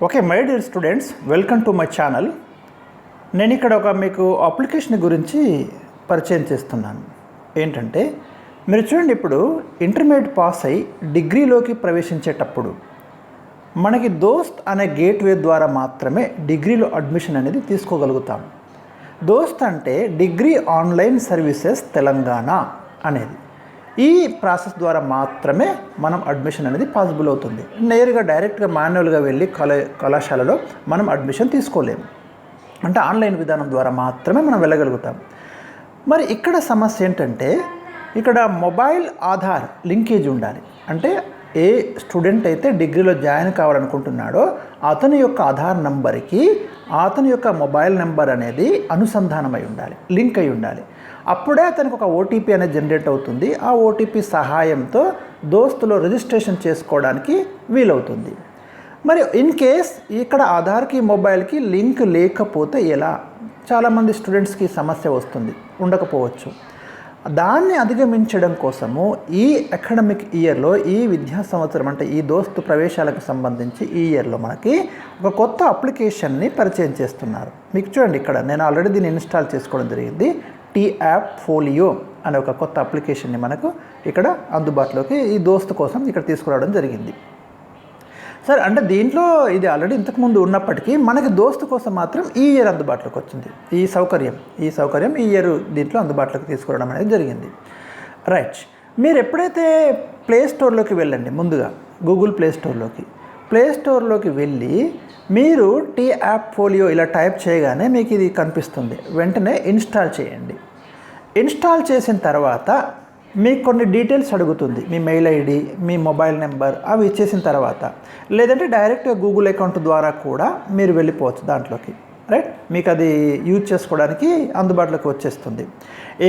Okay my dear students, welcome to my channel. నేను ఇక్కడ మీకు అప్లికేషన్ గురించి పరిచయం చేస్తున్నాను. ఏంటంటే మీరు చూడండి, ఇప్పుడు ఇంటర్మీడియట్ పాస్ అయ్యి డిగ్రీలోకి ప్రవేశించేటప్పుడు మనకి దోస్త్ అనే గేట్వే ద్వారా మాత్రమే డిగ్రీలో అడ్మిషన్ అనేది తీసుకోగలుగుతాం. దోస్త్ అంటే డిగ్రీ ఆన్లైన్ సర్వీసెస్ తెలంగాణ అనేది. ఈ ప్రాసెస్ ద్వారా మాత్రమే మనం అడ్మిషన్ అనేది పాసిబుల్ అవుతుంది. నేరుగా డైరెక్ట్గా మాన్యువల్గా వెళ్ళి కళాశాలలో మనం అడ్మిషన్ తీసుకోలేము. అంటే ఆన్లైన్ విధానం ద్వారా మాత్రమే మనం వెళ్ళగలుగుతాం. మరి ఇక్కడ సమస్య ఏంటంటే, ఇక్కడ మొబైల్ ఆధార్ లింకేజ్ ఉండాలి. అంటే ఏ స్టూడెంట్ అయితే డిగ్రీలో జాయిన్ కావాలనుకుంటున్నాడో అతని యొక్క ఆధార్ నంబర్కి అతని యొక్క మొబైల్ నెంబర్ అనేది అనుసంధానమై ఉండాలి, లింక్ అయి ఉండాలి. అప్పుడే అతనికి ఒక ఓటీపీ అనేది జనరేట్ అవుతుంది. ఆ ఓటీపీ సహాయంతో దోస్తులో రిజిస్ట్రేషన్ చేసుకోవడానికి వీలవుతుంది. మరి ఇన్ కేస్ ఇక్కడ ఆధార్కి మొబైల్కి లింక్ లేకపోతే ఎలా? చాలామంది స్టూడెంట్స్కి సమస్య వస్తుంది, ఉండకపోవచ్చు. దాన్ని అధిగమించడం కోసము ఈ అకాడమిక్ ఇయర్లో, ఈ విద్యా సంవత్సరం అంటే ఈ దోస్తు ప్రవేశాలకు సంబంధించి ఈ ఇయర్లో మనకి ఒక కొత్త అప్లికేషన్ని పరిచయం చేస్తున్నారు. మీకు చూడండి, ఇక్కడ నేను ఆల్రెడీ దీన్ని ఇన్స్టాల్ చేసుకోవడం జరిగింది. టీ యాప్ ఫోలియో అనే ఒక కొత్త అప్లికేషన్ని మనకు ఇక్కడ అందుబాటులోకి ఈ దోస్తు కోసం ఇక్కడ తీసుకురావడం జరిగింది. సరే, అంటే దీంట్లో ఇది ఆల్రెడీ ఇంతకుముందు ఉన్నప్పటికీ మనకి దోస్తు కోసం మాత్రం ఈ ఇయర్ అందుబాటులోకి వచ్చింది. ఈ సౌకర్యం ఈ ఇయర్ దీంట్లో అందుబాటులోకి తీసుకురావడం అనేది జరిగింది. రైట్, మీరు ఎప్పుడైతే ప్లే స్టోర్లోకి వెళ్ళండి, ముందుగా గూగుల్ ప్లే స్టోర్లోకి వెళ్ళి మీరు టీ యాప్ ఫోలియో ఇలా టైప్ చేయగానే మీకు ఇది కనిపిస్తుంది. వెంటనే ఇన్స్టాల్ చేయండి. ఇన్స్టాల్ చేసిన తర్వాత మీకు కొన్ని డీటెయిల్స్ అడుగుతుంది. మీ మెయిల్ ఐడి, మీ మొబైల్ నెంబర్ అవి ఇచ్చేసిన తర్వాత, లేదంటే డైరెక్ట్గా గూగుల్ అకౌంట్ ద్వారా కూడా మీరు వెళ్ళిపోవచ్చు దాంట్లోకి. రైట్, మీకు అది యూజ్ చేసుకోవడానికి అందుబాటులోకి వచ్చేస్తుంది.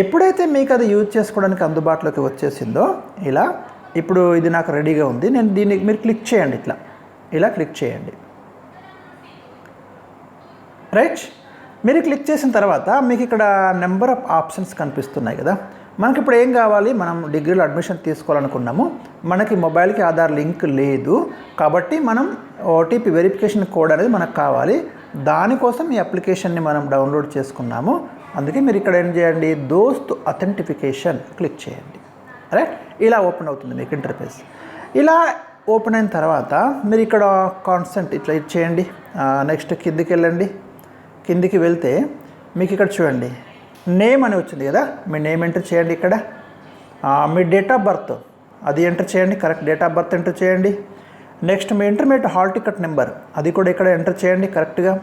ఎప్పుడైతే మీకు అది యూజ్ చేసుకోవడానికి అందుబాటులోకి వచ్చేసిందో, ఇలా ఇప్పుడు ఇది నాకు రెడీగా ఉంది, నేను దీన్ని మీరు క్లిక్ చేయండి. ఇలా క్లిక్ చేయండి. రైట్, మీరు క్లిక్ చేసిన తర్వాత మీకు ఇక్కడ నెంబర్ ఆఫ్ ఆప్షన్స్ కనిపిస్తున్నాయి కదా. మనకి ఇప్పుడు ఏం కావాలి? మనం డిగ్రీలో అడ్మిషన్ తీసుకోవాలనుకున్నాము, మనకి మొబైల్కి ఆధార్ లింక్ లేదు కాబట్టి మనం ఓటీపీ వెరిఫికేషన్ కోడ్ అనేది మనకు కావాలి. దానికోసం ఈ అప్లికేషన్ని మనం డౌన్లోడ్ చేసుకున్నాము. అందుకే మీరు ఇక్కడ ఏం చేయండి, దోస్త్ అథెంటిఫికేషన్ క్లిక్ చేయండి. రైట్, ఇలా ఓపెన్ అవుతుంది మీకు ఇంటర్ఫేస్. ఇలా ఓపెన్ అయిన తర్వాత మీరు ఇక్కడ కాన్సెంట్ ఇట్లా ఇచ్చేయండి. నెక్స్ట్ కిందికి వెళ్ళండి. కిందికి వెళ్తే మీకు ఇక్కడ చూడండి, నేమ్ అని వచ్చింది కదా. మీ నేమ్ ఎంటర్ చేయండి. ఇక్కడ మీ డేట్ ఆఫ్ బర్త్ అది ఎంటర్ చేయండి, correct date of birth enter చేయండి. నెక్స్ట్ మీ ఇంటర్మీడియట్ హాల్ టికెట్ నెంబర్ అది కూడా ఇక్కడ ఎంటర్ చేయండి కరెక్ట్గా.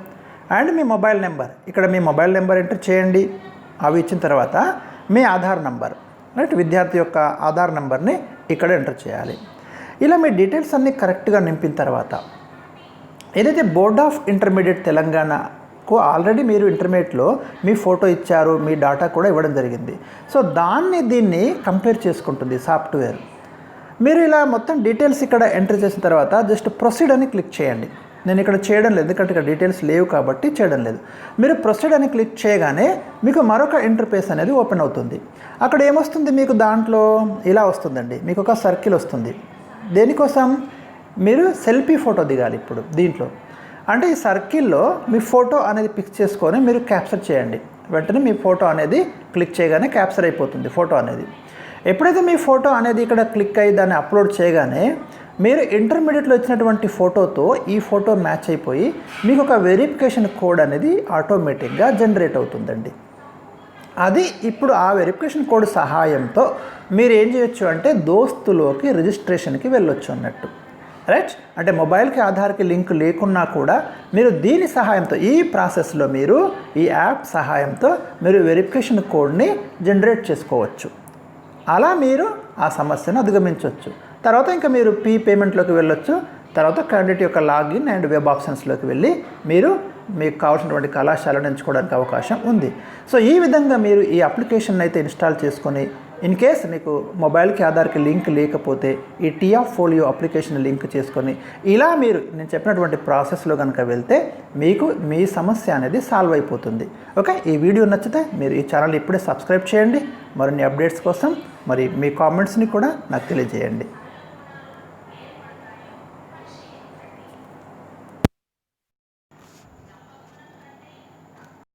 అండ్ మీ మొబైల్ నెంబర్, ఇక్కడ మీ మొబైల్ నెంబర్ ఎంటర్ చేయండి. అవి ఇచ్చిన తర్వాత మీ ఆధార్ నెంబర్, రైట్, విద్యార్థి యొక్క ఆధార్ నెంబర్ని ఇక్కడ ఎంటర్ చేయాలి. ఇలా మీ డీటెయిల్స్ అన్నీ కరెక్ట్గా నింపిన తర్వాత ఏదైతే బోర్డ్ ఆఫ్ ఇంటర్మీడియట్ తెలంగాణకు ఆల్రెడీ మీరు ఇంటర్మీడియట్లో మీ ఫోటో ఇచ్చారు, మీ డాటా కూడా ఇవ్వడం జరిగింది. సో దీన్ని కంపేర్ చేసుకుంటుంది సాఫ్ట్వేర్. మీరు ఇలా మొత్తం డీటెయిల్స్ ఇక్కడ ఎంటర్ చేసిన తర్వాత జస్ట్ ప్రొసీడ్ అని క్లిక్ చేయండి. నేను ఇక్కడ చేయడం లేదు, ఎందుకంటే ఇక్కడ డీటెయిల్స్ లేవు కాబట్టి చేయడం లేదు. మీరు ప్రొసీడ్ అని క్లిక్ చేయగానే మీకు మరొక ఇంటర్ఫేస్ అనేది ఓపెన్ అవుతుంది. అక్కడ ఏమొస్తుంది మీకు? దాంట్లో ఇలా వస్తుందండి, మీకు ఒక సర్కిల్ వస్తుంది. దేనికోసం? మీరు సెల్ఫీ ఫోటో దిగాలి ఇప్పుడు దీంట్లో. అంటే ఈ సర్కిల్లో మీ ఫోటో అనేది పిక్ చేసుకొని మీరు క్యాప్చర్ చేయండి. వెంటనే మీ ఫోటో అనేది క్లిక్ చేయగానే క్యాప్చర్ అయిపోతుంది ఫోటో అనేది. ఎప్పుడైతే మీ ఫోటో అనేది ఇక్కడ క్లిక్ అయ్యి దాన్ని అప్లోడ్ చేయగానే మీరు ఇంటర్మీడియట్లో ఇచ్చినటువంటి ఫోటోతో ఈ ఫోటో మ్యాచ్ అయిపోయి మీకు ఒక వెరిఫికేషన్ కోడ్ అనేది ఆటోమేటిక్గా జనరేట్ అవుతుందండి. అది ఇప్పుడు ఆ వెరిఫికేషన్ కోడ్ సహాయంతో మీరు ఏం చేయొచ్చు అంటే దోస్తులోకి రిజిస్ట్రేషన్కి వెళ్ళొచ్చు అన్నట్టు. రైట్, అంటే మొబైల్కి ఆధార్కి లింక్ లేకున్నా కూడా మీరు దీని సహాయంతో, ఈ ప్రాసెస్లో మీరు ఈ యాప్ సహాయంతో మీరు వెరిఫికేషన్ కోడ్ని జనరేట్ చేసుకోవచ్చు. అలా మీరు ఆ సమస్యను అధిగమించవచ్చు. తర్వాత ఇంకా మీరు పేమెంట్లోకి వెళ్ళొచ్చు. తర్వాత క్యాండిడేట్ యొక్క లాగిన్ అండ్ వెబ్ ఆప్షన్స్లోకి వెళ్ళి మీరు మీకు కావాల్సినటువంటి కళాశాలను ఎంచుకోవడానికి అవకాశం ఉంది. సో ఈ విధంగా మీరు ఈ అప్లికేషన్ అయితే ఇన్స్టాల్ చేసుకొని, ఇన్ కేస్ మీకు మొబైల్కి ఆధార్కి లింక్ లేకపోతే ఈ T app folio application link చేసుకొని ఇలా మీరు నేను చెప్పినటువంటి ప్రాసెస్లో కనుక వెళ్తే మీకు మీ సమస్య అనేది సాల్వ్ అయిపోతుంది. ఓకే, ఈ వీడియో నచ్చితే మీరు ఈ ఛానల్ ఇప్పుడే సబ్స్క్రైబ్ చేయండి. మరిన్ని అప్డేట్స్ కోసం మరి మీ కామెంట్స్ని కూడా నాకు తెలియజేయండి.